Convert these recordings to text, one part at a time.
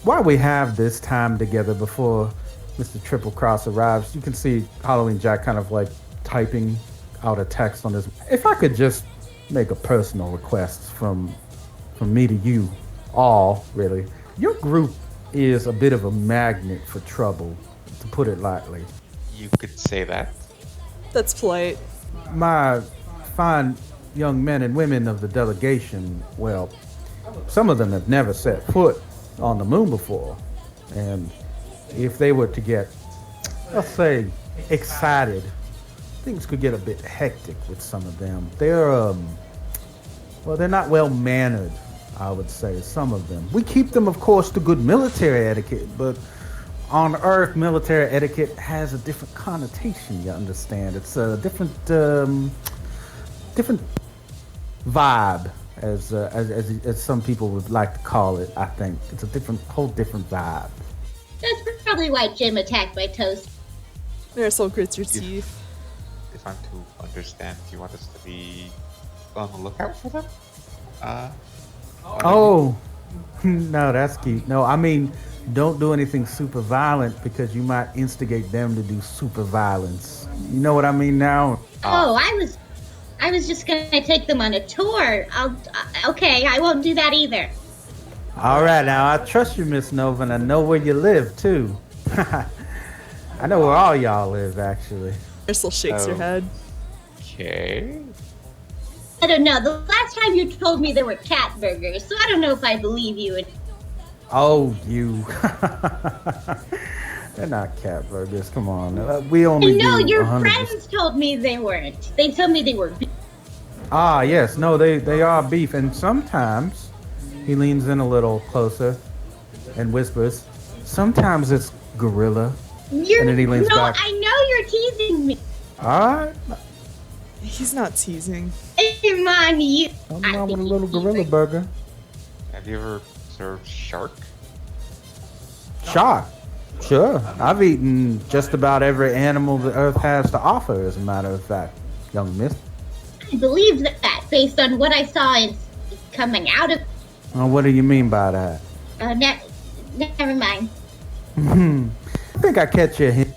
While we have this time together before Mr. Triple Cross arrives, you can see Halloween Jack kind of like typing out a text on this. If I could just make a personal request from me to you all, really. Your group is a bit of a magnet for trouble, to put it lightly. You could say that. That's polite. My fine young men and women of the delegation, well, some of them have never set foot on the moon before. And if they were to get, let's say, excited, things could get a bit hectic with some of them. Well, they're not well mannered, I would say, some of them. We keep them, of course, to good military etiquette, but on Earth, military etiquette has a different connotation, you understand? It's a different vibe, as some people would like to call it, I think. It's a whole different vibe. That's probably why Jim attacked my toast. Marisol grits her If, teeth. if I'm to understand, you want us to be on the lookout for them? Oh, no, that's cute. No, I mean, don't do anything super violent because you might instigate them to do super violence. You know what I mean now? Oh, I was just gonna take them on a tour. Okay, I won't do that either. All right, now I trust you, Miss Nova, and I know where you live too. I know where all y'all live, actually. Marisol shakes her Oh. head. Okay. I don't know. The last time you told me there were cat burgers, so I don't know if I believe you. Oh, you. They're not cat burgers. Come on. We only No, do your 100%. friends told me they weren't. They told me they were. Ah, yes. No, they are beef. And sometimes he leans in a little closer and whispers, sometimes it's gorilla. You're, And then he leans no, back. I know you're teasing me. All right. He's not teasing. Come on, you. I'm I on with a think little he's gorilla teasing. burger. Have you ever served shark? Shark. Sure. I've eaten just about every animal the earth has to offer, as a matter of fact, young miss. I believe that based on what I saw in coming out of. What do you mean by that? Never mind. I think I catch you here.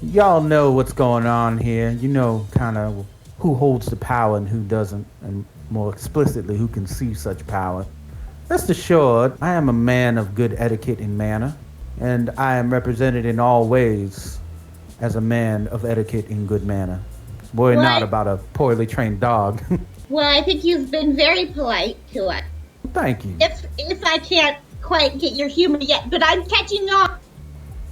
Y'all know what's going on here. You know kind of who holds the power and who doesn't, and more explicitly, who can see such power. Rest assured, I am a man of good etiquette and manner, and I am represented in all ways as a man of etiquette and good manner. Worry not What? about a poorly trained dog. Well, I think you've been very polite to us. Thank you. If I can't quite get your humor yet, but I'm catching on.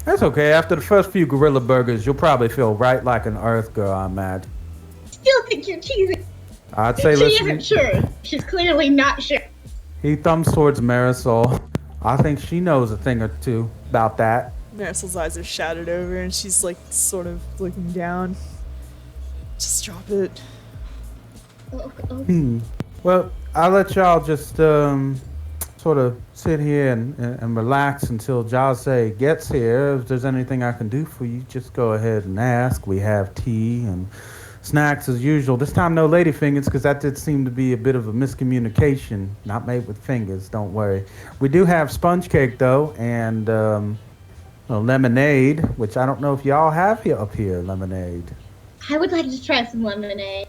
That's okay. After the first few gorilla burgers, you'll probably feel right like an Earth girl, I imagine. Still think you're teasing. I'd say, She listen. isn't sure. She's clearly not sure. He thumbs towards Marisol. I think she knows a thing or two about that. Marisol's eyes are shadowed over and she's like sort of looking down. Just drop it. Well, I'll let y'all just sort of sit here and relax until Jase gets here. If there's anything I can do for you, just go ahead and ask. We have tea and snacks as usual. This time, no lady fingers, because that did seem to be a bit of a miscommunication. Not made with fingers, don't worry. We do have sponge cake, though, and lemonade, which I don't know if y'all have here up here, lemonade. I would like to try some lemonade.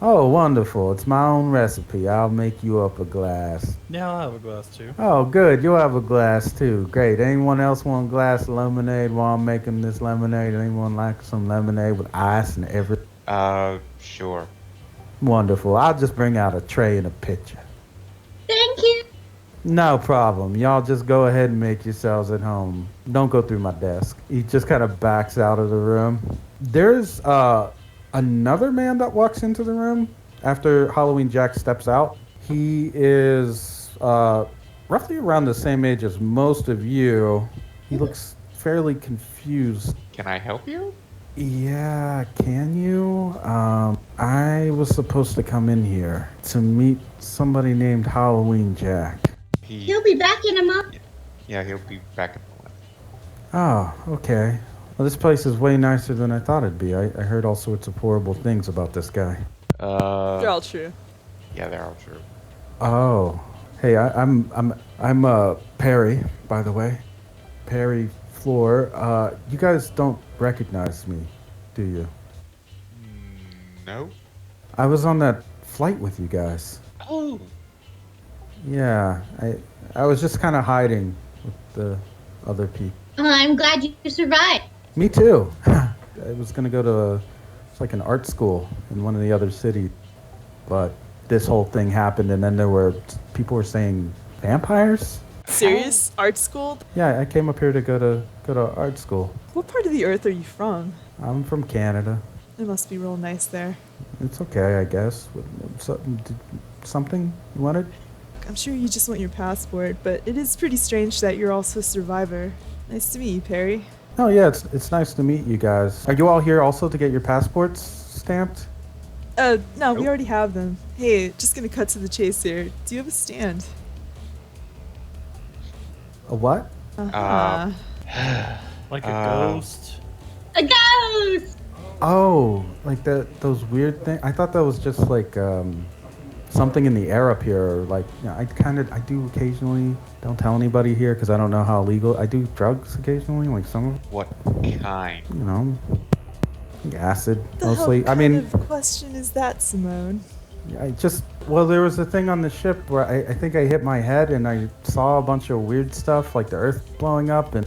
Oh, wonderful. It's my own recipe. I'll make you up a glass. Yeah, I'll have a glass too. Oh, good. You'll have a glass, too. Great. Anyone else want a glass of lemonade while I'm making this lemonade? Anyone like some lemonade with ice and everything? Sure. Wonderful. I'll just bring out a tray and a pitcher. Thank you. No problem. Y'all just go ahead and make yourselves at home. Don't go through my desk. He just kind of backs out of the room. There's another man that walks into the room after Halloween Jack steps out. He is roughly around the same age as most of you. He looks fairly confused. Can I help you? Yeah, can you? I was supposed to come in here to meet somebody named Halloween Jack. He'll be back in a month. Yeah, he'll be back in a moment. Oh, okay. Well, this place is way nicer than I thought it'd be. I heard all sorts of horrible things about this guy. They're all true. Yeah, they're all true. Oh, hey, I'm Perry, by the way. Perry Floor. You guys don't recognize me, do you? No? I was on that flight with you guys. Oh, Yeah, I was just kind of hiding with the other people. I'm glad you survived. Me too. I was gonna go to it's like an art school in one of the other cities, but this whole thing happened, and then people were saying vampires. Serious? Art school? Yeah, I came up here to go to art school. What part of the earth are you from? I'm from Canada. It must be real nice there. It's okay, I guess. Something you wanted? I'm sure you just want your passport, but it is pretty strange that you're also a survivor. Nice to meet you, Perry. Oh yeah, it's nice to meet you guys. Are you all here also to get your passports stamped? No, Nope. we already have them. Hey, just gonna cut to the chase here. Do you have a stand? A what? Uh-huh. Like a Uh, ghost. A ghost! Oh, like those weird things. I thought that was just like something in the air up here. Or like, you know, I do occasionally. Don't tell anybody here because I don't know how legal. I do drugs occasionally, like some of what kind? you know, like acid The mostly. hell I mean, kind of question is that, Simone? there was a thing on the ship where I think I hit my head and I saw a bunch of weird stuff like the earth blowing up and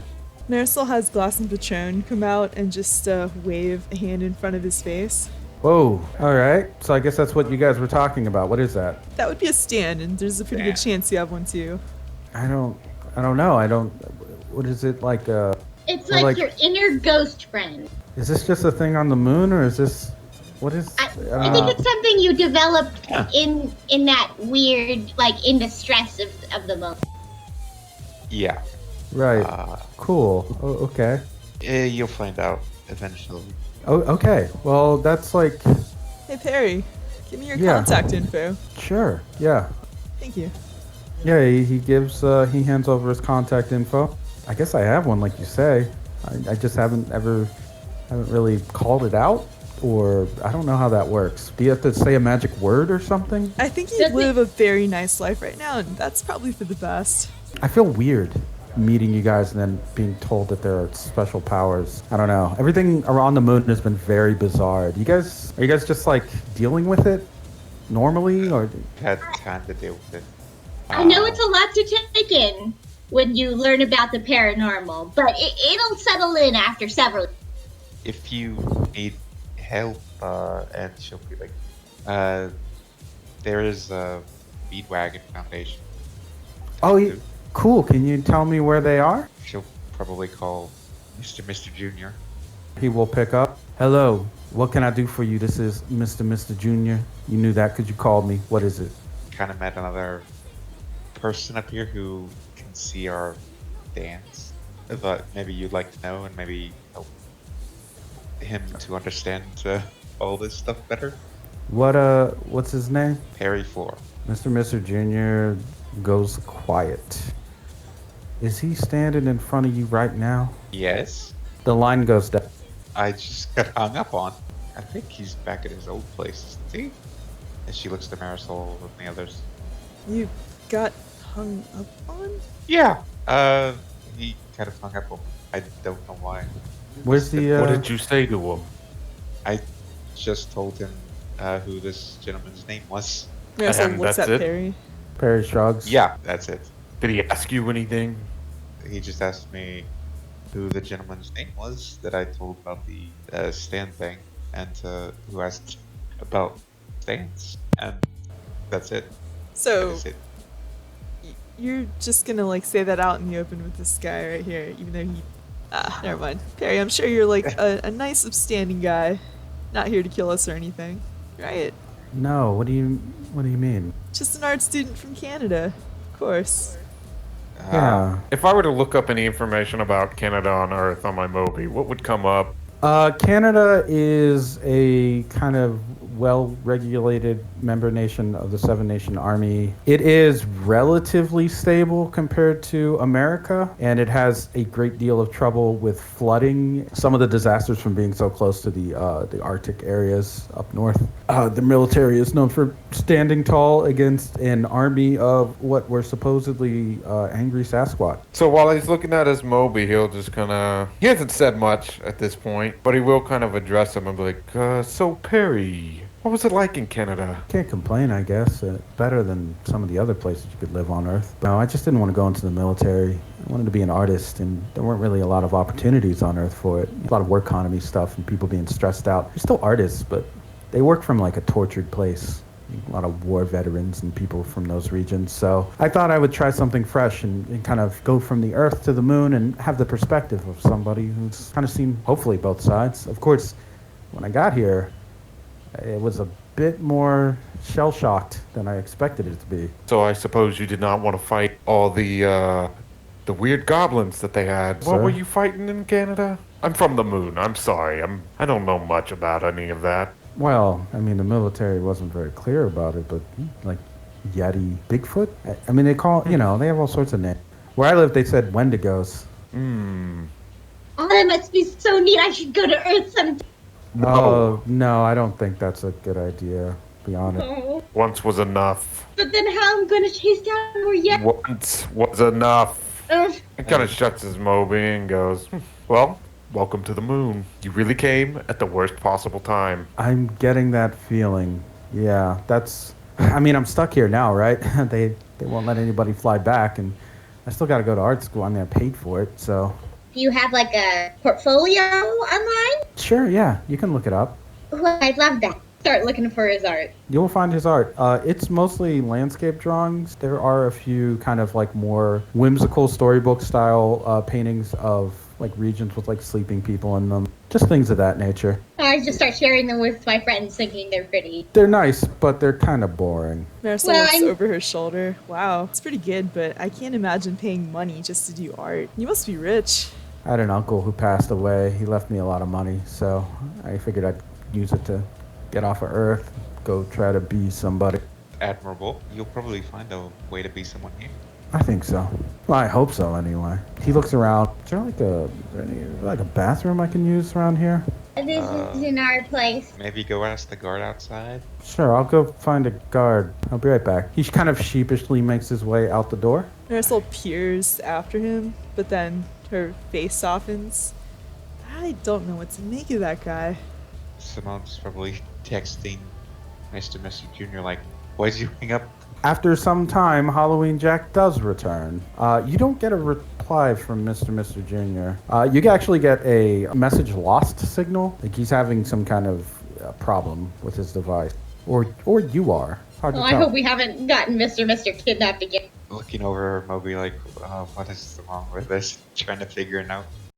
Marisol has Glass and Patron come out and just wave a hand in front of his face. whoa. All right, so I guess that's what you guys were talking about. What is that? That would be a stand, and there's a pretty good Stand. chance you have one too. I don't know. What is it like? It's Or like, like- your inner ghost friend. Is this just a thing on the moon, or is this what is? I think it's something you developed Yeah. in that weird, like, in the stress of the moment. Yeah. right. Uh, Cool. Oh, okay. you'll find out eventually. Oh, okay. Well, that's like Hey Perry, give me your Yeah. contact info. sure. Yeah. Thank you. Yeah. He hands over his contact info. I guess I have one, like you say. I just haven't really called it out, or I don't know how that works. Do you have to say a magic word or something? I think you Does it- live a very nice life right now, and that's probably for the best. I feel weird meeting you guys and then being told that there are special powers. I don't know. Everything around the moon has been very bizarre. Are you guys just like dealing with it normally, or Had time to deal with it. I know it's a lot to take in when you learn about the paranormal, but it'll settle in after several. If you need help, and she'll be like, there is a Speedwagon Foundation. oh, cool. Can you tell me where they are? She'll probably call Mr. Jr. He will pick up. Hello. What can I do for you? This is Mr. Junior. You knew that because you called me. What is it? Kind of met another person up here who can see our dance. I thought maybe you'd like to know and maybe help him to understand all this stuff better. What's his name? Perry Floor. Mr. Junior goes quiet. Is he standing in front of you right now? Yes, The line goes down. I just got hung up on. I think he's back at his old place, isn't he? And she looks to Marisol and the others. You got hung up on? Yeah. He kind of hung up on me. I don't know why. Where's the? What did you say to him? I just told him who this gentleman's name was. Marisol And looks that's at it? Perry. Perry shrugs. Yeah, that's it. Did he ask you anything? He just asked me who the gentleman's name was that I told about the stand thing, and who asked about stands, and that's it. So That is it. you're just gonna like say that out in the open with this guy right here, even though he. Never mind. Perry, I'm sure you're like a nice, upstanding guy, not here to kill us or anything, right? No. What do you mean? Just an art student from Canada, of course. Yeah. If I were to look up any information about Canada on Earth on my Moby, what would come up? Canada is a kind of well-regulated member nation of the Seven Nation Army. It is relatively stable compared to America, and it has a great deal of trouble with flooding. Some of the disasters from being so close to the Arctic areas up north. The military is known for standing tall against an army of what were supposedly angry Sasquatch. So while he's looking at his Moby, he'll just kind of... He hasn't said much at this point, but he will kind of address him and be like, so Perry, what was it like in Canada? Can't complain, I guess. Better than some of the other places you could live on Earth. No, I just didn't want to go into the military. I wanted to be an artist, and there weren't really a lot of opportunities on Earth for it. A lot of work economy stuff and people being stressed out. They're still artists, but they work from like a tortured place. A lot of war veterans and people from those regions. So I thought I would try something fresh and kind of go from the Earth to the moon and have the perspective of somebody who's kind of seen, hopefully, both sides. Of course, when I got here, it was a bit more shell-shocked than I expected it to be. So I suppose you did not want to fight all the weird goblins that they had. What Sir? were you fighting in Canada? I'm from the moon. I'm sorry. I don't know much about any of that. Well, I mean, the military wasn't very clear about it, but like Yeti, Bigfoot? I mean, they call, they have all sorts of names. Where I live, they said Wendigos. Oh, that must be so neat. I should go to Earth sometime. Oh, no, I don't think that's a good idea, to be honest. Oh. Once was enough. But then how I'm going to chase down more yet? Once was enough. He kind of shuts his Moby and goes, well, welcome to the moon. You really came at the worst possible time. I'm getting that feeling. Yeah, I'm stuck here now, right? They won't let anybody fly back, and I still got to go to art school. I mean, I paid for it, so. Do you have like a portfolio online? Sure, yeah, you can look it up. Oh, I'd love that. Start looking for his art. You'll find his art. It's mostly landscape drawings. There are a few kind of like more whimsical storybook style paintings of like regions with like sleeping people in them. Just things of that nature. I just start sharing them with my friends thinking they're pretty. They're nice, but they're kind of boring. Marisol Well, looks I'm- over her shoulder. Wow, it's pretty good, but I can't imagine paying money just to do art. You must be rich. I had an uncle who passed away. He left me a lot of money, so I figured I'd use it to get off of Earth, go try to be somebody. Admirable. You'll probably find a way to be someone here. I think so. Well, I hope so anyway. He looks around. Is there like a bathroom I can use around here? This is in our place. Maybe go ask the guard outside. Sure, I'll go find a guard. I'll be right back. He kind of sheepishly makes his way out the door. Marisol peers after him, but then her face softens. I don't know what to make of that guy. Simone's probably texting Mr. Jr. like, why'd you hang up? After some time, Halloween Jack does return. You don't get a reply from Mr. Jr. You actually get a message lost signal. Like he's having some kind of problem with his device. Or you are. Hard Well, to I tell. hope we haven't gotten Mr. Kidnapped again. Looking over Moby like, what is wrong with this? Trying to figure it out.